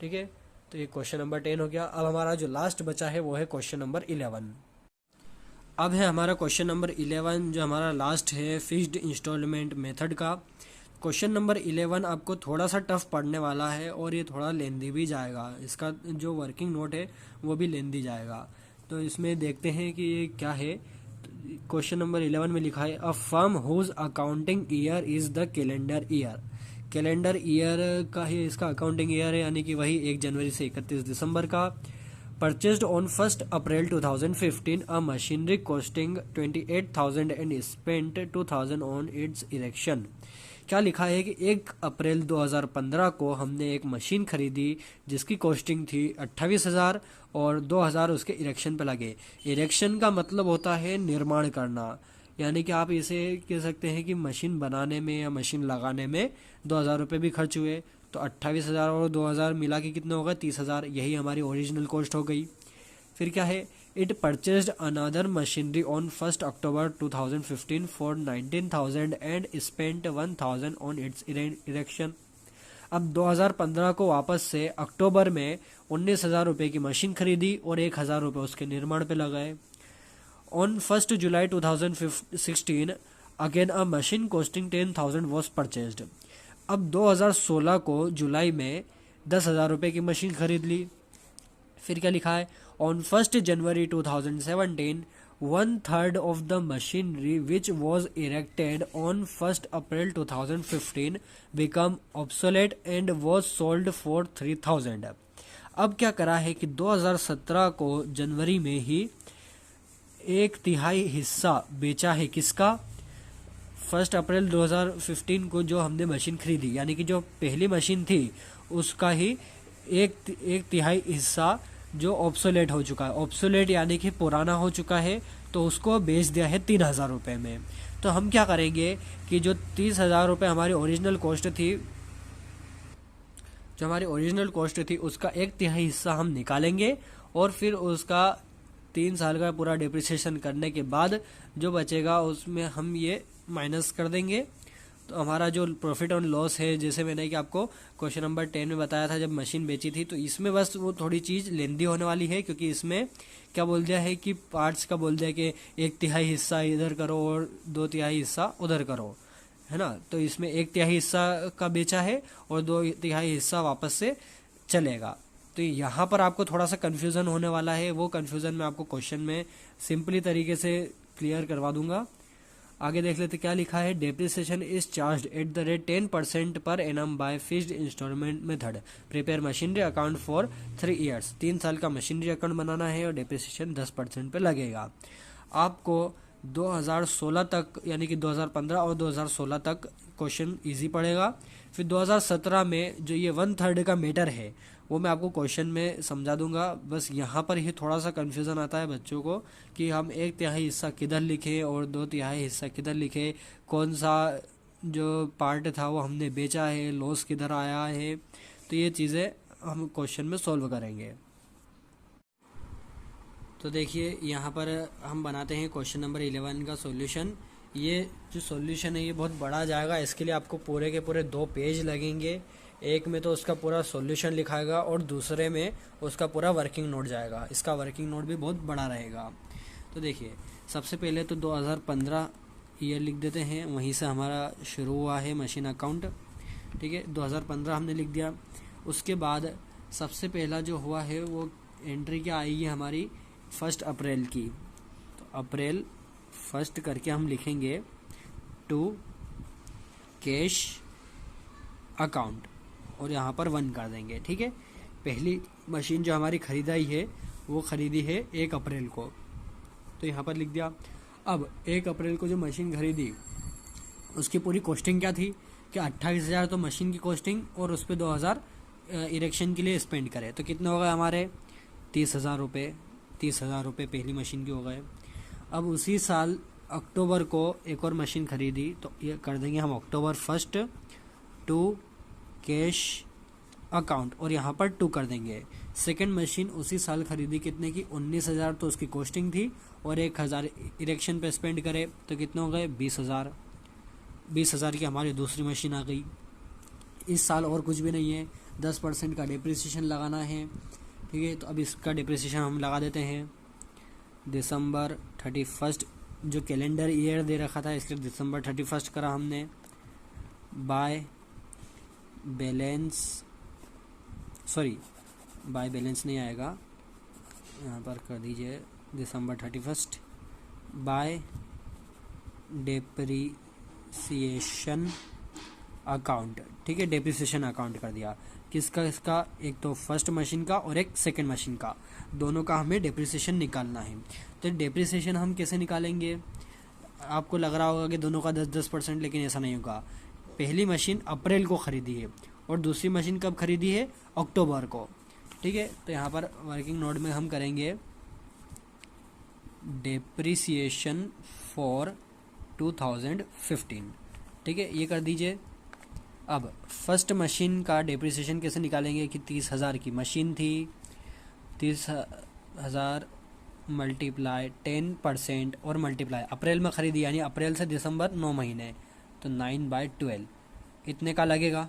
ठीक है। तो ये क्वेश्चन नंबर 10 हो गया। अब हमारा जो लास्ट बचा है वो है क्वेश्चन नंबर 11। अब है हमारा क्वेश्चन नंबर 11 जो हमारा लास्ट है फिक्स्ड इंस्टॉलमेंट मेथड का। क्वेश्चन नंबर 11 आपको थोड़ा सा टफ पढ़ने वाला है और ये थोड़ा लेंदी भी जाएगा, इसका जो वर्किंग नोट है वो भी लेंदी जाएगा। तो इसमें देखते हैं कि ये क्या है। क्वेश्चन नंबर 11 में लिखा है a firm whose accounting year is the calendar year. Calendar year का ही इसका अकाउंटिंग ईयर है, यानी कि वही 1 जनवरी से 31 दिसंबर का। Purchased on 1 April 2015 a machinery costing 28,000 and spent 2,000 on it's erection. क्या लिखा है कि 1 अप्रैल 2015 को हमने एक मशीन खरीदी जिसकी कॉस्टिंग थी 28,000 और 2,000 उसके इरेक्शन पे लगे। इरेक्शन का मतलब होता है निर्माण करना, यानी कि आप इसे कह सकते हैं कि मशीन बनाने में या मशीन लगाने में 2,000 रुपये भी खर्च हुए। तो 28,000 और 2,000 मिला के कितना होगा 30,000, यही हमारी ओरिजिनल कॉस्ट हो गई। फिर क्या है, it purchased another machinery on 1 October 2015 for 19,000 and spent 1,000 on it's erection. अब 2015 को वापस से अक्टूबर में 19,000 रुपये की मशीन खरीदी और 1,000 रुपये उसके निर्माण पे लगाए। On 1 July 2016 again a machine costing 10,000 was purchased. अब 2016 को जुलाई में 10,000 रुपये की मशीन खरीद ली। फिर क्या लिखा है, on 1 January 2017 1/3 of the machinery which was erected on 1 April 2015 become obsolete and was sold for 3,000। अब क्या करा है कि 2017 को जनवरी में ही 1/3 हिस्सा बेचा है, किसका, 1 अप्रैल 2015 को जो हमने मशीन खरीदी, यानी कि जो पहली मशीन थी उसका ही एक तिहाई हिस्सा जो ऑब्सोलेट हो चुका है। ऑब्सोलेट यानी कि पुराना हो चुका है, तो उसको बेच दिया है 3,000 रुपये में। तो हम क्या करेंगे कि जो 30,000 रुपये हमारी ओरिजिनल कॉस्ट थी, उसका 1/3 हिस्सा हम निकालेंगे और फिर उसका 3 साल का पूरा डिप्रिसिएशन करने के बाद जो बचेगा उसमें हम ये माइनस कर देंगे। तो हमारा जो प्रॉफिट और लॉस है, जैसे मैंने कि आपको क्वेश्चन नंबर 10 में बताया था जब मशीन बेची थी, तो इसमें बस वो थोड़ी चीज़ लेंदी होने वाली है, क्योंकि इसमें क्या बोल दिया है कि पार्ट्स का बोल दिया कि 1/3 हिस्सा इधर करो और 2/3 हिस्सा उधर करो, है ना। तो इसमें 1/3 हिस्सा का बेचा है और 2/3 हिस्सा वापस से चलेगा। तो यहाँ पर आपको थोड़ा सा कन्फ्यूज़न होने वाला है, वो कन्फ्यूज़न मैं आपको क्वेश्चन में सिंपली तरीके से क्लियर करवा दूंगा। आगे देख लेते क्या लिखा है, depreciation is charge at the rate 10% per annum by fixed instalment method. Prepare machinery account for 3 years. 3 साल का मशीनरी अकाउंट बनाना है और डेप्रिसिएशन 10% पे लगेगा। आपको 2016 तक, यानी कि 2015 और 2016 तक क्वेश्चन इजी पड़ेगा। फिर 2017 में जो ये 1/3 का मैटर है वो मैं आपको क्वेश्चन में समझा दूंगा। बस यहाँ पर ही थोड़ा सा कन्फ्यूज़न आता है बच्चों को कि हम 1/3 हिस्सा किधर लिखे और 2/3 हिस्सा किधर लिखे, कौन सा जो पार्ट था वो हमने बेचा है, लॉस किधर आया है। तो ये चीज़ें हम क्वेश्चन में सॉल्व करेंगे। तो देखिए यहाँ पर हम बनाते हैं क्वेश्चन नंबर 11 का सॉल्यूशन। ये जो सॉल्यूशन है ये बहुत बड़ा जाएगा, इसके लिए आपको पूरे के पूरे 2 पेज लगेंगे। एक में तो उसका पूरा सॉल्यूशन लिखाएगा और दूसरे में उसका पूरा वर्किंग नोट जाएगा। इसका वर्किंग नोट भी बहुत बड़ा रहेगा। तो देखिए सबसे पहले तो 2015 ईयर लिख देते हैं, वहीं से हमारा शुरू हुआ है मशीन अकाउंट, ठीक है। 2015 हमने लिख दिया। उसके बाद सबसे पहला जो हुआ है वो एंट्री क्या आई है हमारी 1 अप्रैल की। तो अप्रैल 1 करके हम लिखेंगे टू कैश अकाउंट और यहाँ पर 1 कर देंगे, ठीक है। पहली मशीन जो हमारी खरीदाई है वो खरीदी है 1 अप्रैल को, तो यहाँ पर लिख दिया। अब 1 अप्रैल को जो मशीन खरीदी उसकी पूरी कॉस्टिंग क्या थी कि 28,000 तो मशीन की कॉस्टिंग और उस पर 2,000 इरेक्शन के लिए स्पेंड करे, तो कितने हो गए हमारे 30,000 रुपये। 30,000 रुपये पहली मशीन के हो गए। अब उसी साल अक्टूबर को एक और मशीन खरीदी, तो ये कर देंगे हम अक्टूबर 1 टू कैश अकाउंट और यहाँ पर 2 कर देंगे। सेकंड मशीन उसी साल खरीदी, कितने की 19,000 तो उसकी कॉस्टिंग थी और 1,000 इरेक्शन पे स्पेंड करे, तो कितने हो गए 20,000। 20,000 की हमारी दूसरी मशीन आ गई। इस साल और कुछ भी नहीं है, 10% का डिप्रिसिएशन लगाना है, ठीक है। तो अब इसका डिप्रिसिएशन हम लगा देते हैं दिसंबर 31, जो कैलेंडर ईयर दे रखा था इसलिए दिसंबर 31 करा हमने। By balance, sorry by balance नहीं आएगा, यहाँ पर कर दीजिए दिसंबर 31 बाय डेप्रिसिएशन अकाउंट। ठीक है, डेप्रिसिएशन अकाउंट कर दिया। किसका? इसका एक तो फर्स्ट मशीन का और एक सेकंड मशीन का, दोनों का हमें डेप्रिसिएशन निकालना है। तो डेप्रिसिएशन हम कैसे निकालेंगे? आपको लग रहा होगा कि दोनों का 10-10%, लेकिन ऐसा नहीं होगा। पहली मशीन अप्रैल को ख़रीदी है और दूसरी मशीन कब खरीदी है? अक्टूबर को। ठीक है, तो यहाँ पर वर्किंग नोट में हम करेंगे डेप्रिसिएशन फॉर 2015। ठीक है, ये कर दीजिए। अब फर्स्ट मशीन का डेप्रिसिएशन कैसे निकालेंगे कि 30,000 की मशीन थी, 30,000 मल्टीप्लाई 10% और मल्टीप्लाई अप्रैल में ख़रीदी, यानी अप्रैल से दिसंबर 9 महीने, तो 9/12 इतने का लगेगा।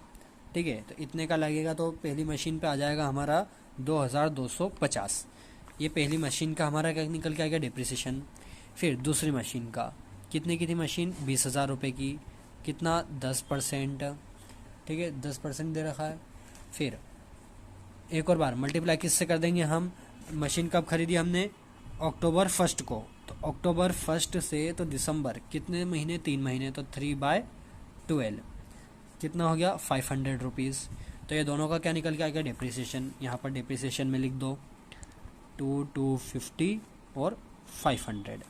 ठीक है, तो इतने का लगेगा तो पहली मशीन पे आ जाएगा हमारा 2250। ये पहली मशीन का हमारा क्या निकल के आएगा? डेप्रिसिएशन। फिर दूसरी मशीन का कितने की थी मशीन? 20,000 रुपये की। कितना? 10%। ठीक है, 10% दे रखा है। फिर एक और बार मल्टीप्लाई किससे कर देंगे हम? मशीन कब खरीदी हमने? अक्टूबर 1 को, तो अक्टूबर 1 से तो दिसंबर कितने महीने? 3 महीने, तो 3/12 कितना हो गया? 500 रुपीज़। तो ये दोनों का क्या निकल के आएगा? डेप्रिसिएशन। यहाँ पर डेप्रिसिएशन में लिख दो 250 और 500।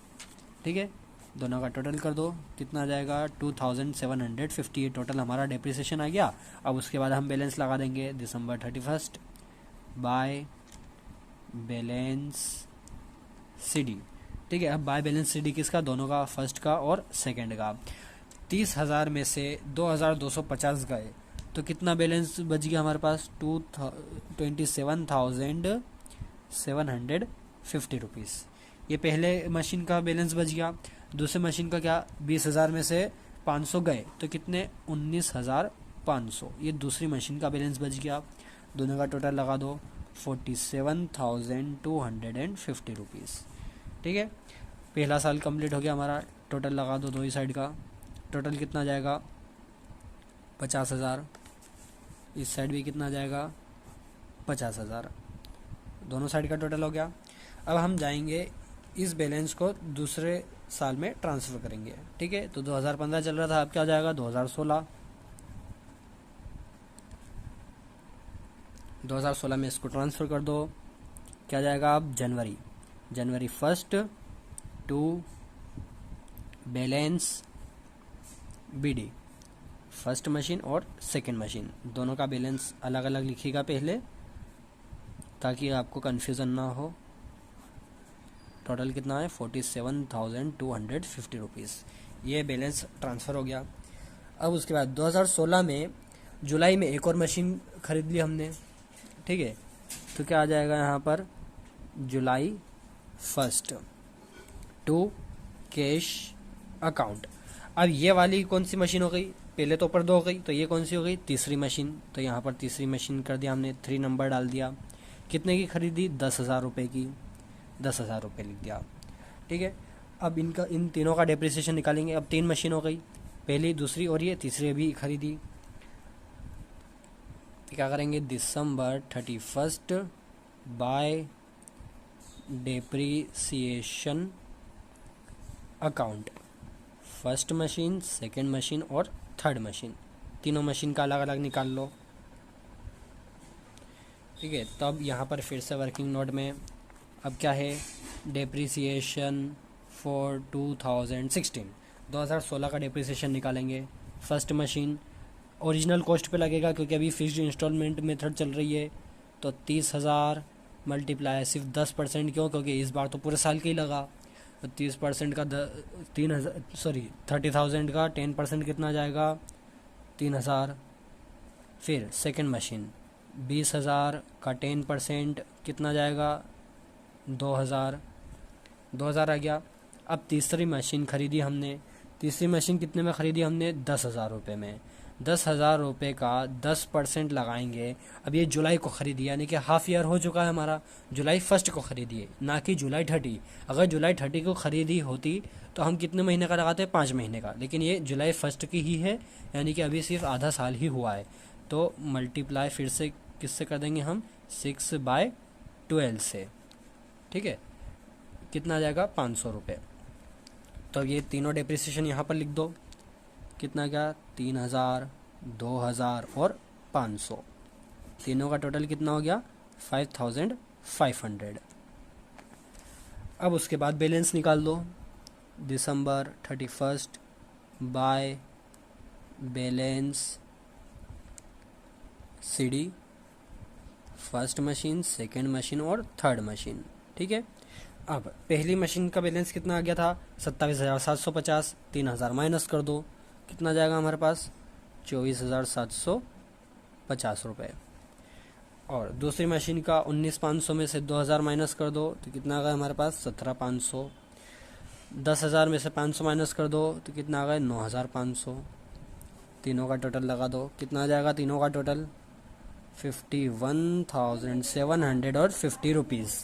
ठीक है, दोनों का टोटल कर दो, कितना आ जाएगा? 2750। ये टोटल हमारा डेप्रिसिएशन आ गया। अब उसके बाद हम बैलेंस लगा देंगे दिसंबर 31 बाय बैलेंस CD। ठीक है, अब बाय बैलेंस CD किसका? दोनों का, फर्स्ट का और सेकंड का। 30,000 में से 2,250 गए तो कितना बैलेंस बच गया हमारे पास? 27,750 रुपीज़। ये पहले मशीन का बैलेंस बच गया। दूसरे मशीन का क्या? 20,000 में से 500 गए तो कितने? 19,500। ये दूसरी मशीन का बैलेंस बच गया। दोनों का टोटल लगा दो 47,250 रुपीज़। ठीक है, पहला साल कंप्लीट हो गया हमारा। टोटल लगा दो दो ही साइड का, टोटल कितना जाएगा? 50,000। इस साइड भी कितना जाएगा? 50,000। दोनों साइड का टोटल हो गया। अब हम जाएंगे इस बैलेंस को दूसरे साल में ट्रांसफ़र करेंगे। ठीक है, तो 2015 चल रहा था, अब क्या हो जाएगा? 2016 में इसको ट्रांसफ़र कर दो। क्या जाएगा? अब January 1 to balance BD, first machine और सेकंड मशीन, दोनों का बैलेंस अलग अलग लिखिएगा पहले, ताकि आपको कन्फ्यूज़न ना हो। टोटल कितना है? 47,250 रुपीज़। ये बैलेंस ट्रांसफ़र हो गया। अब उसके बाद 2016 में जुलाई में एक और मशीन ख़रीद ली हमने। ठीक है, तो क्या आ जाएगा यहाँ पर? जुलाई 1 टू कैश अकाउंट। अब ये वाली कौन सी मशीन हो गई? पहले तो ऊपर 2 हो गई, तो ये कौन सी हो गई? तीसरी मशीन। तो यहाँ पर तीसरी मशीन कर दिया हमने, 3 नंबर डाल दिया। कितने की खरीदी? 10,000 रुपये की, 10,000 रुपये लिख दिया। ठीक है, अब इन तीनों का डेप्रिसिएशन निकालेंगे। अब 3 मशीन हो गई, पहली, दूसरी और ये तीसरी भी खरीदी। क्या करेंगे? दिसंबर 31 bye depreciation account, first machine, second machine और थर्ड मशीन, तीनों मशीन का अलग अलग निकाल लो। ठीक है, तब यहाँ पर फिर से वर्किंग नोट में अब क्या है? डेप्रिसिएशन फॉर 2016 का डेप्रिसिएशन निकालेंगे। फर्स्ट मशीन ओरिजिनल कॉस्ट पे लगेगा, क्योंकि अभी फिक्स्ड इंस्टॉलमेंट मेथड चल रही है, तो 30,000 मल्टीप्लाई सिर्फ 10%। क्यों? क्योंकि इस बार तो पूरे साल का ही लगा, तो 30% का 30,000 का 10% कितना जाएगा? 3,000। फिर सेकंड मशीन 20,000 का 10% कितना जाएगा? 2,000 आ गया। अब तीसरी मशीन ख़रीदी हमने। तीसरी मशीन कितने में ख़रीदी हमने? 10,000 रुपये में। 10,000 रुपये का 10% लगाएंगे। अब ये जुलाई को खरीदी, यानी कि हाफ ईयर हो चुका है हमारा, जुलाई 1 को खरीदी है, ना कि जुलाई 30। अगर जुलाई 30 को खरीदी होती तो हम कितने महीने का लगाते हैं, 5 महीने का, लेकिन ये जुलाई 1 की ही है, यानी कि अभी सिर्फ आधा साल ही हुआ है। तो मल्टीप्लाई फिर से किससे कर देंगे हम, 6/12 से, ठीक है। कितना आ जाएगा, 500 रुपये। तो ये तीनों डिप्रिसिएशन यहाँ पर लिख दो, कितना क्या, 3,000, 2,000 और 500, तीनों का टोटल कितना हो गया, 5,500। अब उसके बाद बैलेंस निकाल दो, दिसंबर 31 by balance CD, first machine, second machine और थर्ड मशीन, ठीक है। अब पहली मशीन का बैलेंस कितना आ गया था, 27,750, 3,000 माइनस कर दो, कितना जाएगा हमारे पास, 24,750 रुपये। और दूसरी मशीन का 19,500 में से 2,000 माइनस कर दो तो कितना आ गया हमारे पास, 17,500। 10,000 में से 500 माइनस कर दो तो कितना आ गया, 9,500। तीनों का टोटल लगा दो, कितना आ जाएगा तीनों का टोटल, 51,750 रुपीज़।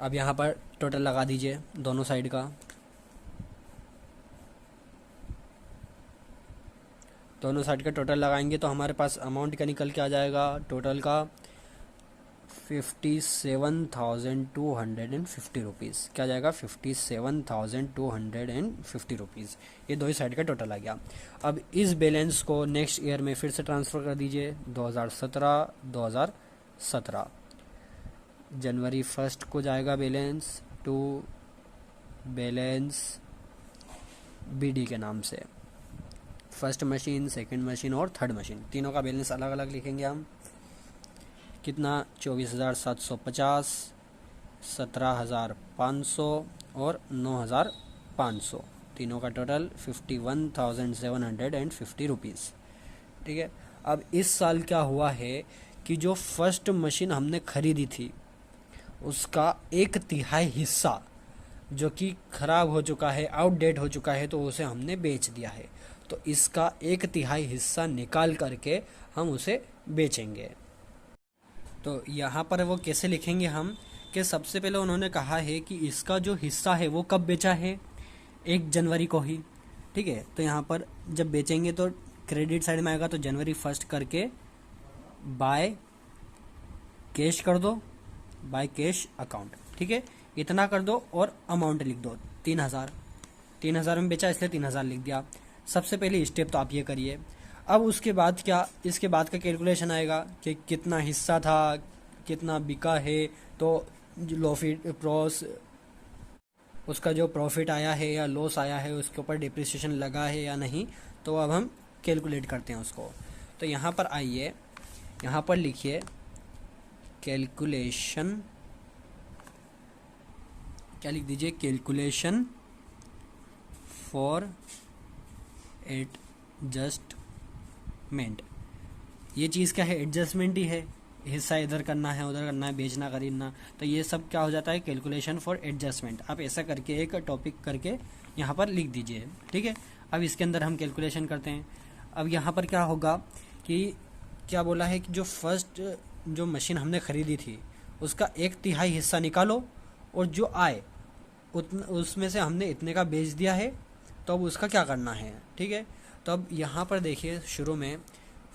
अब यहाँ पर टोटल लगा दीजिए दोनों साइड का, दोनों साइड का टोटल लगाएंगे तो हमारे पास अमाउंट का निकल के आ जाएगा, टोटल का 57,250 रुपीज़। क्या जाएगा, 57,250 रुपीज़। ये दो ही साइड का टोटल आ गया। अब इस बैलेंस को नेक्स्ट ईयर में फिर से ट्रांसफ़र कर दीजिए, 2017 जनवरी 1 को जाएगा बैलेंस टू बैलेंस बीडी के नाम से, फर्स्ट मशीन, सेकंड मशीन और थर्ड मशीन, तीनों का बैलेंस अलग अलग लिखेंगे हम। कितना, 24,750, 17,500 और 9,500, तीनों का टोटल 51,750 रुपीज़, ठीक है। अब इस साल क्या हुआ है कि जो फर्स्ट मशीन हमने खरीदी थी उसका 1/3 हिस्सा जो कि ख़राब हो चुका है, आउटडेट हो चुका है, तो उसे हमने बेच दिया है। तो इसका 1/3 हिस्सा निकाल करके हम उसे बेचेंगे। तो यहाँ पर वो कैसे लिखेंगे हम, कि सबसे पहले उन्होंने कहा है कि इसका जो हिस्सा है वो कब बेचा है, 1 जनवरी को ही, ठीक है। तो यहाँ पर जब बेचेंगे तो क्रेडिट साइड में आएगा, तो जनवरी 1 करके बाय कैश कर दो, बाय कैश अकाउंट, ठीक है। इतना कर दो और अमाउंट लिख दो, 3,000 में बेचा इसलिए 3,000 लिख दिया। सबसे पहले स्टेप तो आप ये करिए। अब उसके बाद क्या, इसके बाद का कैलकुलेशन आएगा कि कितना हिस्सा था, कितना बिका है, तो उसका जो प्रॉफिट आया है या लॉस आया है उसके ऊपर डिप्रिसिएशन लगा है या नहीं, तो अब हम कैलकुलेट करते हैं उसको। तो यहाँ पर आइए, यहाँ पर लिखिए कैलकुलेशन, क्या लिख दीजिए, कैलकुलेशन फॉर एडजस्टमेंट। ये चीज़ क्या है, एडजस्टमेंट ही है, हिस्सा इधर करना है, उधर करना है, बेचना खरीदना, तो ये सब क्या हो जाता है, कैलकुलेशन फॉर एडजस्टमेंट। आप ऐसा करके एक टॉपिक करके यहाँ पर लिख दीजिए, ठीक है। अब इसके अंदर हम कैलकुलेशन करते हैं। अब यहाँ पर क्या होगा कि क्या बोला है कि जो फर्स्ट जो मशीन हमने ख़रीदी थी उसका 1/3 हिस्सा निकालो और जो आए उसमें से हमने इतने का बेच दिया है, तो अब उसका क्या करना है, ठीक है। तो अब यहाँ पर देखिए, शुरू में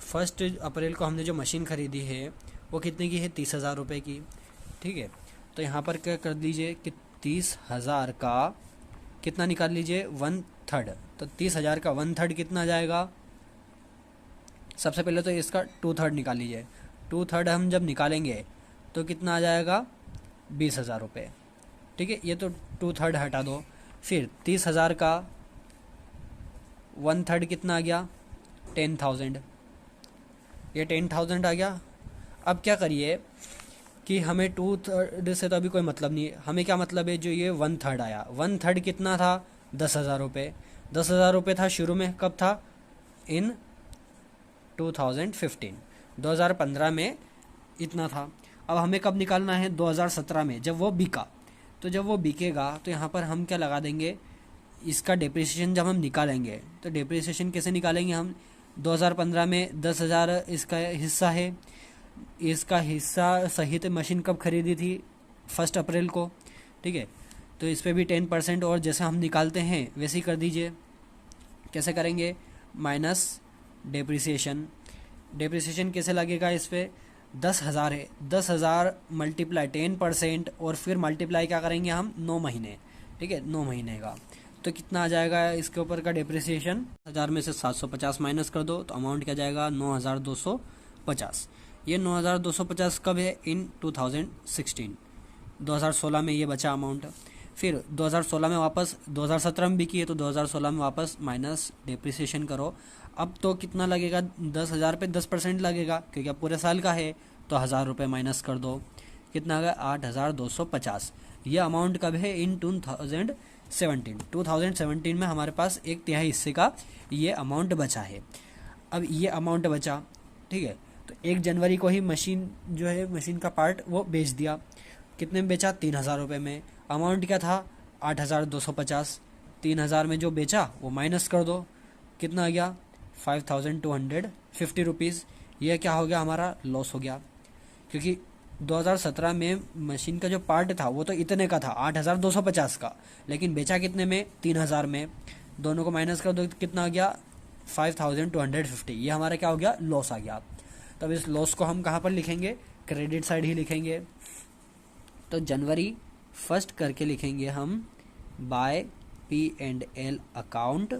1 अप्रैल को हमने जो मशीन ख़रीदी है वो कितने की है, 30,000 रुपये की, ठीक है। तो यहाँ पर क्या कर दीजिए कि 30,000 का कितना निकाल लीजिए, 1/3। तो 30,000 का 1/3 कितना जाएगा, सबसे पहले तो इसका 2/3 निकाल लीजिए। 2/3 हम जब निकालेंगे तो कितना आ जाएगा, 20,000 रुपये, ठीक है। ये तो 2/3 हटा दो। फिर 30,000 का 1/3 कितना आ गया, 10,000, ये 10,000 आ गया। अब क्या करिए कि हमें 2/3 से तो अभी कोई मतलब नहीं है, हमें क्या मतलब है, जो ये 1/3 आया, 1/3 कितना था, 10,000 रुपये। 10,000 रुपये था शुरू में, कब था, इन 2015 में इतना था। अब हमें कब निकालना है, 2017 में, जब वो बिका। तो जब वो बिकेगा तो यहाँ पर हम क्या लगा देंगे, इसका डेप्रिसिएशन जब हम निकालेंगे तो डेप्रिसिएशन कैसे निकालेंगे हम, 2015 में 10,000 इसका हिस्सा है, इसका हिस्सा सहित मशीन कब खरीदी थी, 1 अप्रैल को, ठीक है। तो इस पर भी 10% और जैसे हम निकालते हैं वैसे ही कर दीजिए। कैसे करेंगे, माइनस डेप्रिसिएशन। डेप्रिसिएशन कैसे लगेगा इस पर, 10,000 है, 10,000 मल्टीप्लाई 10% और फिर मल्टीप्लाई क्या करेंगे हम, 9 महीने, ठीक है, 9 महीने का। तो कितना आ जाएगा इसके ऊपर का डेप्रिसिएशन, 1000 में से 750 माइनस कर दो तो अमाउंट क्या जाएगा, 9,250। ये 9,250 कब है, इन 2016, 2016 में ये बचा अमाउंट। फिर 2016 में वापस 2017 में भी किए तो 2016 में वापस माइनस डेप्रिसिएशन करो। अब तो कितना लगेगा, 10,000 पे 10% लगेगा क्योंकि अब पूरे साल का है, तो 1,000 रुपये माइनस कर दो, कितना आ गया, 8,250। ये अमाउंट कब है, इन 2017 में हमारे पास 1/3 हिस्से का ये अमाउंट बचा है। अब ये अमाउंट बचा, ठीक है, तो 1 जनवरी को ही मशीन जो है, मशीन का पार्ट वो बेच दिया। कितने में बेचा, 3,000 रुपये में। अमाउंट क्या था, 8,250। 3,000 में जो बेचा वो माइनस कर दो, कितना आ गया, 5,250 रुपीज़। ये क्या हो गया, हमारा लॉस हो गया, क्योंकि 2017 में मशीन का जो पार्ट था वो तो इतने का था, 8,250 का, लेकिन बेचा कितने में, 3,000 में। दोनों को माइनस कर दो, कितना आ गया, 5,250। ये हमारा क्या हो गया, लॉस आ गया। तब इस लॉस को हम कहाँ पर लिखेंगे, क्रेडिट साइड ही लिखेंगे। तो जनवरी 1 करके लिखेंगे हम, बाय P&L अकाउंट,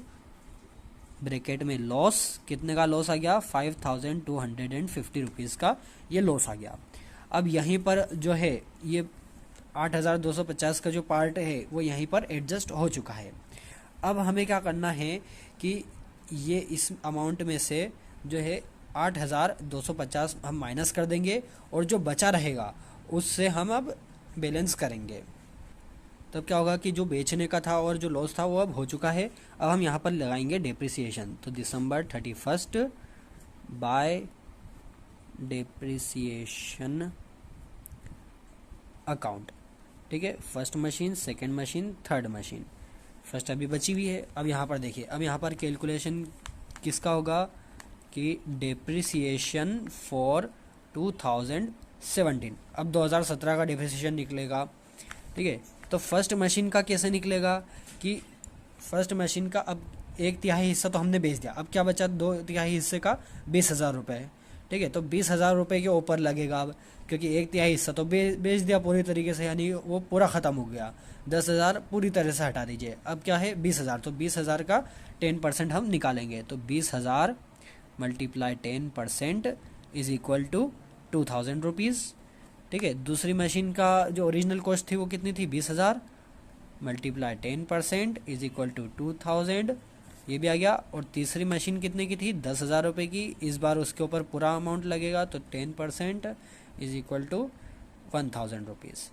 ब्रैकेट में लॉस, कितने का लॉस आ गया, 5,250 रुपीज़ का ये लॉस आ गया। अब यहीं पर जो है ये 8,250 का जो पार्ट है वो यहीं पर एडजस्ट हो चुका है। अब हमें क्या करना है कि ये इस अमाउंट में से जो है 8,250 हम माइनस कर देंगे और जो बचा रहेगा उससे हम अब बैलेंस करेंगे। तब क्या होगा कि जो बेचने का था और जो लॉस था वो अब हो चुका है। अब हम यहाँ पर लगाएंगे डेप्रिसिएशन, तो December 31 बाय डेप्रिसिएशन अकाउंट, ठीक है, 1st machine, 2nd machine, 3rd machine. First अभी बची हुई है। अब यहाँ पर देखिए, अब यहाँ पर कैलकुलेशन किसका होगा कि डेप्रिसिएशन फॉर 2017। अब 2017 का डेप्रिसिएशन निकलेगा, ठीक है। तो फर्स्ट मशीन का कैसे निकलेगा कि फर्स्ट मशीन का अब 1/3 हिस्सा तो हमने बेच दिया, अब क्या बचा, 2/3 हिस्से का 20,000 रुपये, ठीक है। तो 20,000 रुपये के ऊपर लगेगा अब, क्योंकि 1/3 हिस्सा तो बेच दिया पूरी तरीके से, यानी वो पूरा ख़त्म हो गया। 10,000 पूरी तरह से हटा दीजिए, अब क्या है 20,000, तो 20,000 का 10% हम निकालेंगे, तो 20,000 multiply 10% is equal to 2,000 rupees, ठीक है। दूसरी मशीन का जो ओरिजिनल कॉस्ट थी वो कितनी थी, 20,000 मल्टीप्लाई 10% इज इक्वल टू 2,000, ये भी आ गया। और तीसरी मशीन कितने की थी, 10,000 रुपये की, इस बार उसके ऊपर पूरा अमाउंट लगेगा, तो 10% इज इक्वल टू 1,000 रुपीज़,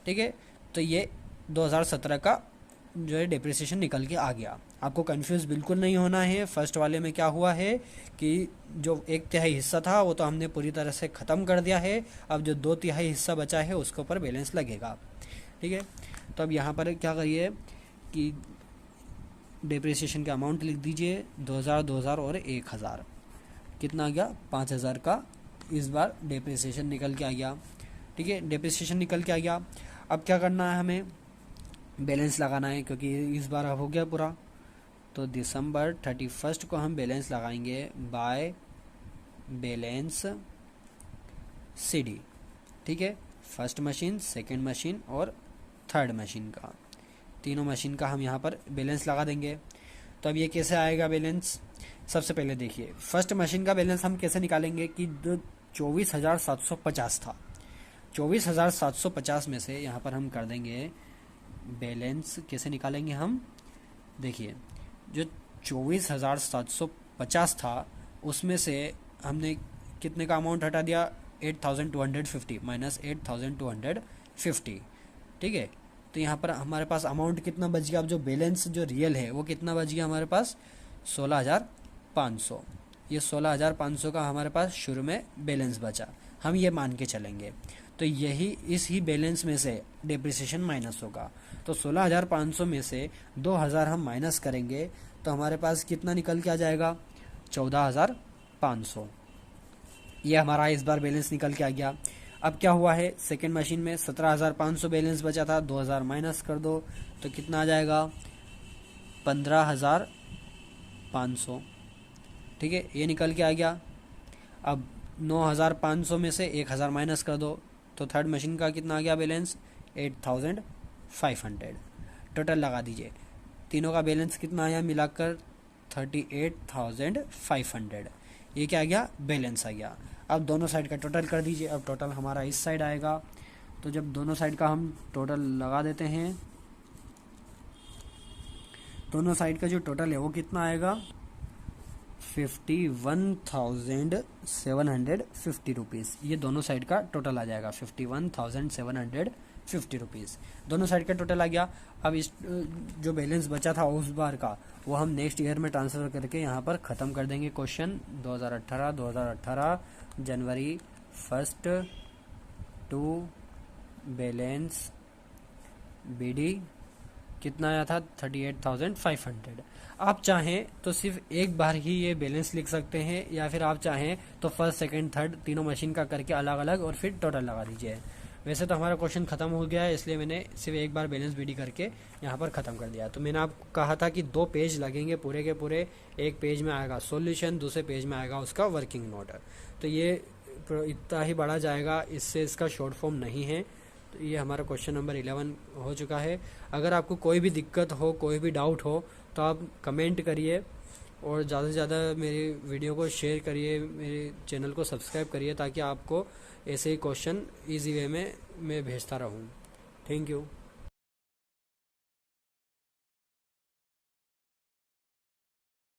ठीक है। तो ये 2017 का जो है डेप्रिसिएशन निकल के आ गया। आपको कंफ्यूज बिल्कुल नहीं होना है। फर्स्ट वाले में क्या हुआ है कि जो 1/3 हिस्सा था वो तो हमने पूरी तरह से ख़त्म कर दिया है, अब जो 2/3 हिस्सा बचा है उसके ऊपर बैलेंस लगेगा, ठीक है। तो अब यहाँ पर क्या करिए कि डेप्रिसिएशन का अमाउंट लिख दीजिए, 2,000, 2,000 और 1,000, कितना आ गया, 5,000 का इस बार डेप्रिसिएशन निकल के आ गया, ठीक है। डेप्रिसिएशन निकल के आ गया। अब क्या करना है, हमें बैलेंस लगाना है, क्योंकि इस बार अब हो गया पूरा। तो December 31 को हम बैलेंस लगाएंगे बाय बैलेंस CD, ठीक है। फर्स्ट मशीन, सेकंड मशीन और थर्ड मशीन का, तीनों मशीन का हम यहाँ पर बैलेंस लगा देंगे। तो अब ये कैसे आएगा बैलेंस, सबसे पहले देखिए फर्स्ट मशीन का बैलेंस हम कैसे निकालेंगे कि 24,750 था, 24,750 में से यहाँ पर हम कर देंगे बैलेंस, कैसे निकालेंगे हम, देखिए जो 24,750 था उसमें से हमने कितने का अमाउंट हटा दिया, 8,250 माइनस 8,250, ठीक है। तो यहाँ पर हमारे पास अमाउंट कितना बच गया, अब जो बैलेंस जो रियल है वो कितना बच गया हमारे पास, 16,500। ये 16,500 का हमारे पास शुरू में बैलेंस बचा, हम ये मान के चलेंगे। तो यही इस ही बैलेंस में से डेप्रिसिएशन माइनस होगा। तो 16,500 में से 2,000 हम माइनस करेंगे तो हमारे पास कितना निकल के आ जाएगा, 14,500। ये हमारा इस बार बैलेंस निकल के आ गया। अब क्या हुआ है, सेकेंड मशीन में 17,500 बैलेंस बचा था, 2,000 माइनस कर दो तो कितना आ जाएगा, 15,500। ठीक है, ये निकल के आ गया। अब 9,500 में से 1,000 माइनस कर दो तो थर्ड मशीन का कितना आ गया बैलेंस, 8,500। टोटल लगा दीजिए, तीनों का बैलेंस कितना आया मिलाकर, 38,500। ये क्या आ गया, बैलेंस आ गया। अब दोनों साइड का टोटल कर दीजिए। अब टोटल हमारा इस साइड आएगा, तो जब दोनों साइड का हम टोटल लगा देते हैं, दोनों साइड का जो टोटल है वो कितना आएगा, 51,750 रुपीज़। ये दोनों साइड का टोटल आ जाएगा 51,750 रुपीज़। दोनों साइड का टोटल आ गया। अब इस जो बैलेंस बचा था उस बार का वो हम नेक्स्ट ईयर में ट्रांसफ़र करके यहाँ पर ख़त्म कर देंगे। Question 2018 January 1 to balance BD कितना आया था, 38,500। आप चाहें तो सिर्फ एक बार ही ये बैलेंस लिख सकते हैं, या फिर आप चाहें तो फर्स्ट सेकंड थर्ड तीनों मशीन का करके अलग अलग और फिर टोटल लगा दीजिए। वैसे तो हमारा क्वेश्चन ख़त्म हो गया है, इसलिए मैंने सिर्फ एक बार बैलेंस BD करके यहाँ पर ख़त्म कर दिया। तो मैंने आपको कहा था कि 2 पेज लगेंगे पूरे के पूरे। एक पेज में आएगा सॉल्यूशन, दूसरे पेज में आएगा उसका वर्किंग नोट। तो ये इतना ही बड़ा जाएगा, इससे इसका शॉर्ट फॉर्म नहीं है। तो ये हमारा क्वेश्चन नंबर 11 हो चुका है। अगर आपको कोई भी दिक्कत हो, कोई भी डाउट हो तो आप कमेंट करिए, और ज़्यादा से ज़्यादा मेरी वीडियो को शेयर करिए, मेरे चैनल को सब्सक्राइब करिए, ताकि आपको ऐसे ही क्वेश्चन ईजी वे में मैं भेजता रहूँ। Thank you.